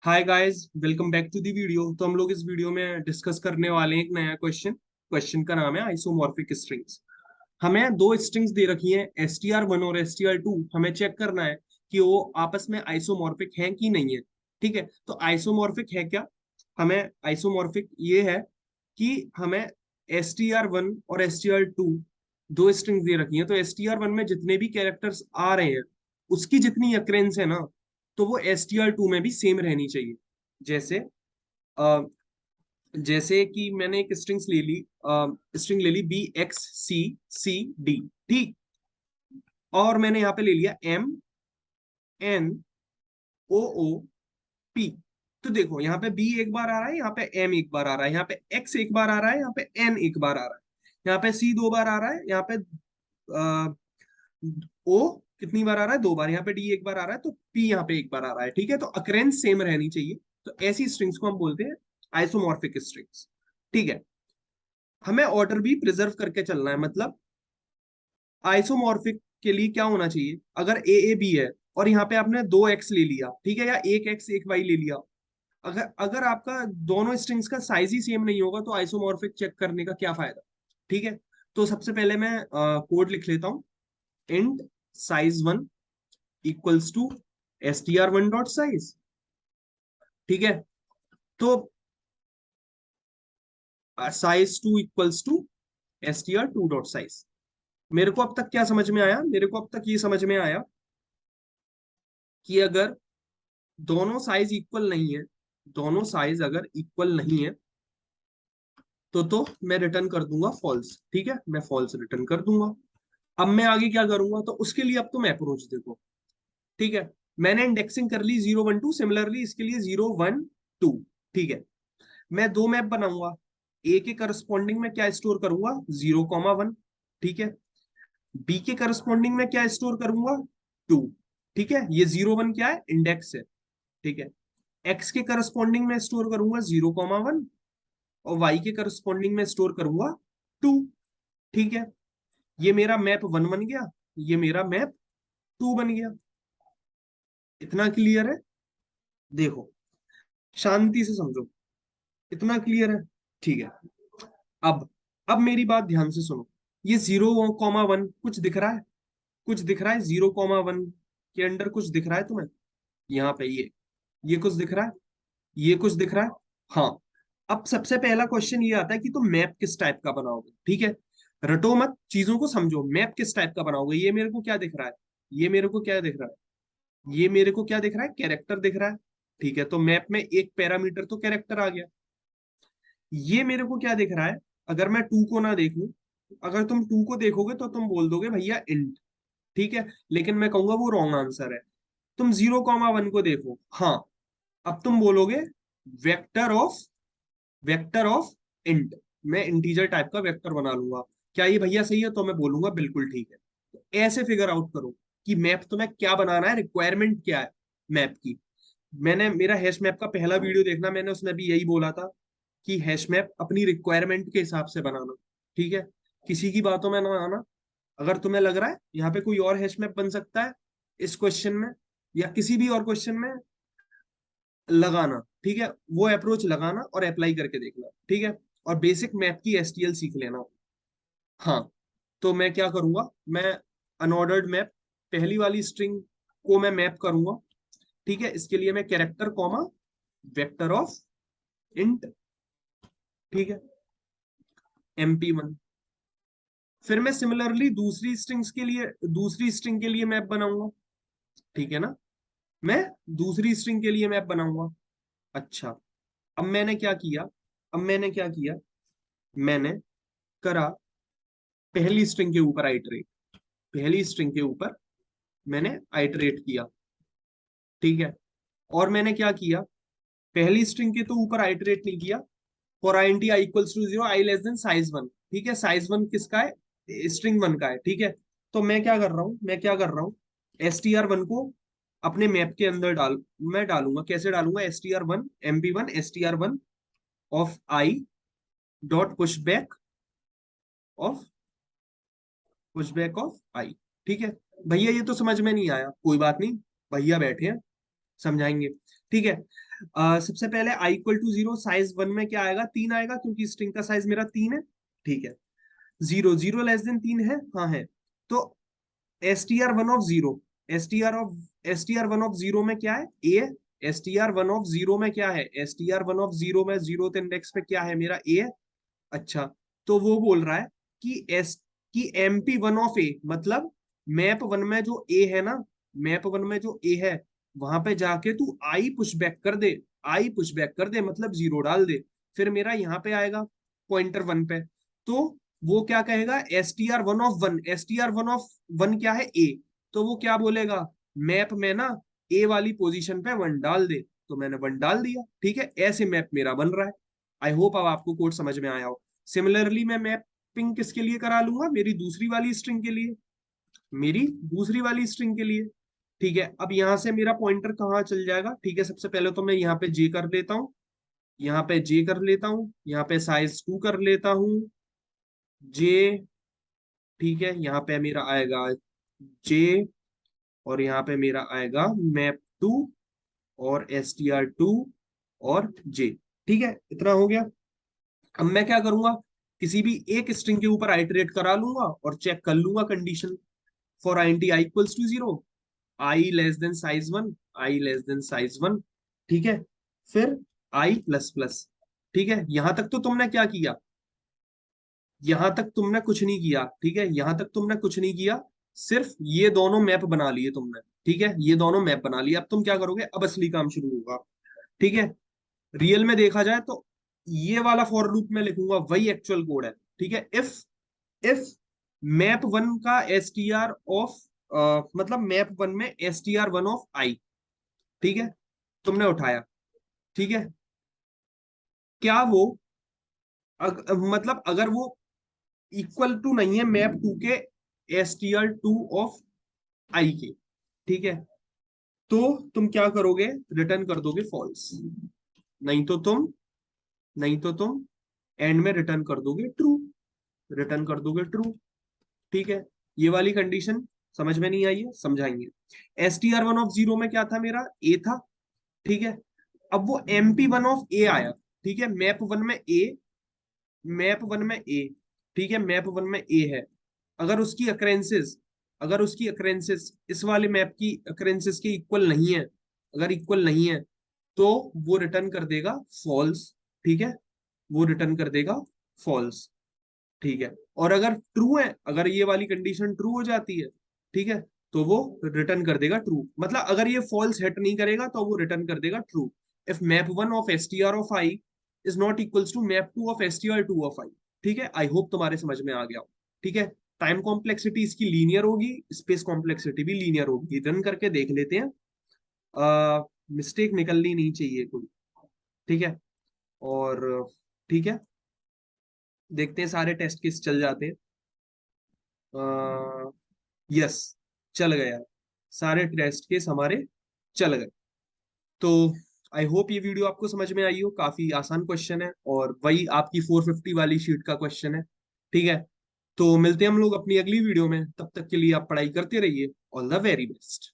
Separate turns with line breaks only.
Hi guys, welcome back to the video. तो हम लोग इस वीडियो में डिस्कस करने वाले हैं एक नया क्वेश्चन का नाम है आइसोमॉर्फिक स्ट्रिंग्स। हमें दो स्ट्रिंग्स दे रखी हैं str1 और str2। हमें चेक करना है कि वो आपस में आइसोमॉर्फिक हैं कि नहीं है। ठीक है, तो आइसोमॉर्फिक है क्या? हमें आइसोमॉर्फिक ये है कि हमें str1 और str2 दो स्ट्रिंग्स दे रखी हैं। तो str1 में जितने भी कैरेक्टर्स आ रहे हैं उसकी जितनी अक्रेंस है ना, तो वो str2 में भी सेम रहनी चाहिए। जैसे अ, जैसे कि मैंने एक स्ट्रिंग ले ली BXCCD। ठीक, और मैंने यहाँ पे ले लिया MNOOP। तो देखो, यहाँ पे B एक बार आ रहा है, यहाँ पे M एक बार आ रहा है, यहाँ पे X एक बार आ रहा है, यहाँ पे N एक बार आ रहा है, यहाँ पे C दो बार आ रहा है, यहाँ पे O कितनी बार आ रहा है? दो बार। यहाँ पे D एक बार आ रहा है, तो P यहाँ पे एक बार आ रहा है। ठीक है, तो अक्रेंस सेम रहनी चाहिए। तो ऐसी स्ट्रिंग्स को हम बोलते हैं आइसोमॉर्फिक स्ट्रिंग्स। ठीक है, हमें ऑर्डर भी प्रिजर्व करके चलना है। मतलब आइसोमॉर्फिक के लिए क्या होना चाहिए? अगर ए ए बी है और यहाँ पे आपने दो एक्स ले लिया, ठीक है, या एक एक्स एक वाई ले लिया, अगर अगर आपका दोनों स्ट्रिंग्स का साइज ही सेम नहीं होगा तो आइसोमॉर्फिक चेक करने का क्या फायदा? ठीक है, तो सबसे पहले मैं कोड लिख लेता हूँ। Int size1 equals to str1 dot size. ठीक है, तो size2 equals to str2 dot size. मेरे को अब तक क्या समझ में आया? मेरे को अब तक ये समझ में आया कि अगर दोनों साइज इक्वल नहीं है, दोनों साइज अगर इक्वल नहीं है तो मैं रिटर्न कर दूंगा फॉल्स। ठीक है, मैं फॉल्स रिटर्न कर दूंगा। अब मैं आगे क्या करूंगा? तो उसके लिए अब तुम अप्रोच देखो। ठीक है, मैंने इंडेक्सिंग कर ली 0 1 2। सिमिलरली इसके लिए 0 1 2। ठीक है, मैं दो मैप बनाऊंगा। ए के करस्पॉन्डिंग में क्या स्टोर करूंगा? 0 1। ठीक है, बी के करस्पॉन्डिंग में क्या स्टोर करूंगा? 2। ठीक है, ये 0 1 क्या है? इंडेक्स है। ठीक है, एक्स के करस्पॉन्डिंग में स्टोर करूंगा 0 1 और वाई के करस्पॉन्डिंग में स्टोर करूंगा 2। ठीक है, ये मेरा मैप 1 बन गया, ये मेरा मैप 2 बन गया। इतना क्लियर है? देखो, शांति से समझो। इतना क्लियर है? ठीक है। अब अब मेरी बात ध्यान से सुनो। ये 0 1 कुछ दिख रहा है? कुछ दिख रहा है 0 1 के अंडर? कुछ दिख रहा है तुम्हें? यहाँ पे ये कुछ दिख रहा है? ये कुछ दिख रहा है? हाँ। अब सबसे पहला क्वेश्चन ये आता है कि तुम मैप किस टाइप का बनाओगे। ठीक है, रटो मत, चीजों को समझो। मैप किस टाइप का बनाओगे? ये मेरे को क्या दिख रहा है? ये मेरे को क्या दिख रहा है? ये मेरे को क्या दिख रहा है? कैरेक्टर दिख रहा है। ठीक है, तो मैप में एक पैरामीटर तो कैरेक्टर आ गया। ये मेरे को क्या दिख रहा है? अगर मैं टू को ना देखूं, अगर तुम टू को देखोगे तो तुम बोल दोगे भैया इंट। ठीक है, लेकिन मैं कहूंगा वो रॉन्ग आंसर है। तुम 0 1 को देखो, हाँ, अब तुम बोलोगे vector of vector of int. मैं इंटीजर टाइप का वेक्टर बना लूंगा। क्या ये भैया सही है? तो मैं बोलूंगा बिल्कुल ठीक है। तो ऐसे फिगर आउट करो कि मैप तुम्हें क्या बनाना है, रिक्वायरमेंट क्या है मैप की। मैंने मेरा हैश मैप का पहला वीडियो देखना, मैंने उसमें भी यही बोला था कि हैश मैप अपनी रिक्वायरमेंट के हिसाब से बनाना। ठीक है, किसी की बातों में ना आना। अगर तुम्हें लग रहा है यहाँ पे कोई और हैश मैप बन सकता है इस क्वेश्चन में या किसी भी और क्वेश्चन में, लगाना। ठीक है, वो अप्रोच लगाना और अप्लाई करके देखना। ठीक है, और बेसिक मैप की एसटीएल सीख लेना। हाँ, तो मैं क्या करूंगा? मैं अनऑर्डर्ड मैप, पहली वाली स्ट्रिंग को मैं मैप करूंगा। ठीक है, इसके लिए मैं character comma vector of int. ठीक है, MP1। फिर मैं सिमिलरली दूसरी स्ट्रिंग के लिए मैप बनाऊंगा। ठीक है ना, मैं दूसरी स्ट्रिंग के लिए मैप बनाऊंगा। अच्छा, अब मैंने क्या किया? मैंने करा पहली स्ट्रिंग के ऊपर आइटरेट। पहली स्ट्रिंग के ऊपर मैंने आइटरेट किया। ठीक है, और मैंने क्या किया? पहली स्ट्रिंग के तो ऊपर आइटरेट नहीं किया। For I N T I equals to 0, I less than size 1। ठीक है, साइज 1 किसका है? स्ट्रिंग 1 का है। ठीक है, तो मैं क्या कर रहा हूँ str1 को अपने मैप के अंदर मैं डालूंगा। कैसे डालूंगा? str1 MP1 str1 of I dot of pushback of I. ठीक है, भैया ये तो समझ में नहीं आया, कोई बात नहीं, भैया बैठे हैं, समझाएंगे। ठीक है। सबसे पहले i इक्वल टू 0, साइज 1 में क्या आएगा, 3 आएगा, क्योंकि स्ट्रिंग का साइज मेरा 3 है। ठीक है। 0 लेस देन 3 है, हाँ है। तो str1 ऑफ 0, str1 ऑफ 0 में क्या है, a है। str1 ऑफ 0 में क्या है, str1 ऑफ 0 में 0th इंडेक्स पे क्या है, मेरा a है। अच्छा, तो वो बोल रहा है कि एस कि mp1 ऑफ a, मतलब मैप वन में जो a है ना, मैप वन में जो a है, वहां पे जाके तू आई पुश बैक कर दे, आई पुश बैक कर दे, मतलब 0 डाल दे। फिर मेरा यहाँ पे आएगा पॉइंटर 1 पे, तो वो क्या कहेगा, str1 ऑफ 1, str1 ऑफ 1 क्या है, a। तो वो क्या बोलेगा, मैप में ना a वाली पोजीशन पे 1 डाल दे। तो मैंने 1 डाल दिया। ठीक है, ऐसे मैप मेरा बन रहा है। आई होप अब आपको कोड समझ में आया हो। सिमिलरली मैं मैपिंग किसके लिए करा लूंगा, मेरी दूसरी वाली स्ट्रिंग के लिए, मेरी दूसरी वाली स्ट्रिंग के लिए। ठीक है, अब यहां से मेरा पॉइंटर कहाँ चल जाएगा। ठीक है, सबसे पहले तो मैं यहाँ पे जे कर लेता हूँ, यहाँ पे जे कर लेता हूँ, यहाँ पे साइज 2 कर लेता हूँ, जे। ठीक है, यहाँ पे मेरा आएगा जे, और यहाँ पे मेरा आएगा मैप 2, और str2, और जे। ठीक है, इतना हो गया। अब मैं क्या करूंगा, किसी भी एक स्ट्रिंग के ऊपर आइटरेट करा लूंगा और चेक कर लूंगा condition. For int i equals to 0, I less than size 1, I less than size 1। ठीक है, फिर आई प्लस प्लस। ठीक है, यहां तक तो तुमने क्या किया, यहां तक तुमने कुछ नहीं किया। ठीक है, यहां तक तुमने कुछ नहीं किया, सिर्फ ये दोनों मैप बना लिए तुमने। ठीक है, ये दोनों मैप बना लिए। अब तुम क्या करोगे, अब असली काम शुरू होगा। ठीक है, रियल में देखा जाए तो ये वाला फॉर लूप में लिखूंगा, वही एक्चुअल कोड है। ठीक है, इफ मैप 1 का str ऑफ मतलब मैप 1 में str1 ऑफ i। ठीक है, तुमने उठाया। ठीक है, क्या वो मतलब अगर वो इक्वल टू नहीं है मैप 2 के str2 ऑफ i के। ठीक है, तो तुम क्या करोगे, रिटर्न कर दोगे फॉल्स। नहीं तो तुम नहीं तो तुम एंड में रिटर्न कर दोगे ट्रू, रिटर्न कर दोगे ट्रू। ठीक है, ये वाली कंडीशन समझ में नहीं आई है, समझाएंगे। str1 ऑफ 0 में क्या था, मेरा a था। ठीक है, अब वो mp1 ऑफ a आया। ठीक है, मैप वन में a। ठीक है, मैप 1 में a है। अगर उसकी अक्रेंसेस अगर उसकी अक्रेंसेस इस वाले मैप की अक्रेंसेस के इक्वल नहीं है, अगर इक्वल नहीं है, तो वो रिटर्न कर देगा फॉल्स। ठीक है, वो रिटर्न कर देगा फॉल्स। ठीक है, और अगर ट्रू है, अगर ये वाली कंडीशन ट्रू हो जाती है, ठीक है, तो वो रिटर्न कर देगा ट्रू। मतलब अगर ये फॉल्स हिट नहीं करेगा तो वो रिटर्न कर देगा true. If map 1 of str of i is not equals to map 2 of str2 of i। ठीक है, आई होप तुम्हारे समझ में आ गया हो। ठीक है, टाइम कॉम्प्लेक्सिटी इसकी लीनियर होगी, स्पेस कॉम्प्लेक्सिटी भी लीनियर होगी। रन करके देख लेते हैं, मिस्टेक निकलनी नहीं चाहिए कोई। ठीक है, और ठीक है, देखते हैं सारे टेस्ट केस चल जाते हैं। यस, चल गया, सारे टेस्ट केस हमारे चल गए। तो आई होप ये वीडियो आपको समझ में आई हो। काफी आसान क्वेश्चन है, और वही आपकी 450 वाली शीट का क्वेश्चन है। ठीक है, तो मिलते हैं हम लोग अपनी अगली वीडियो में। तब तक के लिए आप पढ़ाई करते रहिए। All the very best.